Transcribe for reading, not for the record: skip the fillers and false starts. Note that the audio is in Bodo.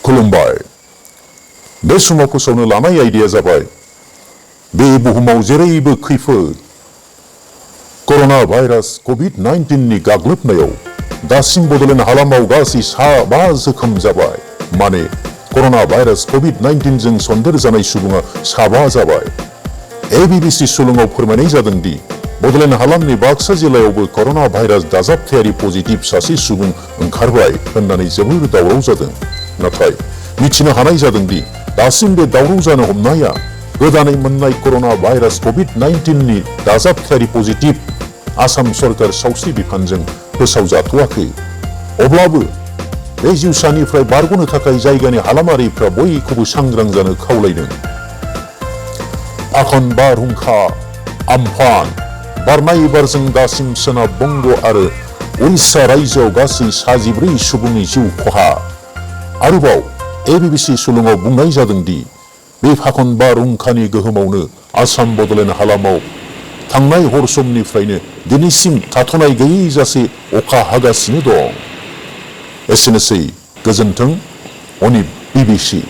खुलुमबाय। बे समाव फोसावनो लानाय आयदाया जाबाय बे बुहुमाव जेरैबो खैफोद कर'ना भाइरास कभिड-19 नि गाग्लोबनायाव दासिम बड'लेण्ड हालामाव गासै 5 जोखोम जाबाय। माने कर'ना भाइरास कभिड-19 जों सन्देरजानाय सुबुङा 5 जाबाय। एबिबिसि सुलुङाव फोरमायनाय जादों दि बड'लेण्ड हालामनि बाक्सा जिल्लायावबो कर'ना भाइरास दाजाबथायारि पजिटिभ सासे सुबुं ओंखारबाय होननानै जोबोर दावराव जादों। नाथाय मिथिनो हानाय जादों दि दासिम बे दावराव जानो हमनाया गोदानै मोननाय कर'ना भाइरास कभिड-19 नि दाजाबथायारि पजिटिभ आसाम सरकार सावस्रि बिफानजों फोसावजाथ'वाखै। अब्लाबो बे जिउसानिफ्राय बारग'नो थाखाय जायगानि हालामारिफ्रा बयखौबो सांग्रां जानो खावलायदों। फाखन बारहुंखा आम्फान बारनाय बारजों दासिम सोनाब बंग आरो उरिष्या रायजोआव गासै 14 सुबुंनि जिउ खहा। आरोबाव एबिबिसि सुलुङाव बुंनाय जादों दि बे फाखन बारहुंखानि गोहोमावनो आसाम बड'लेण्ड हालामाव थांनाय हर समनिफ्रायनो दिनैसिम थाथ'नाय गैयैजासे अखा हागासिनो दं। एसेनोसै, गोजोन्थों। अनित, बिबिसि।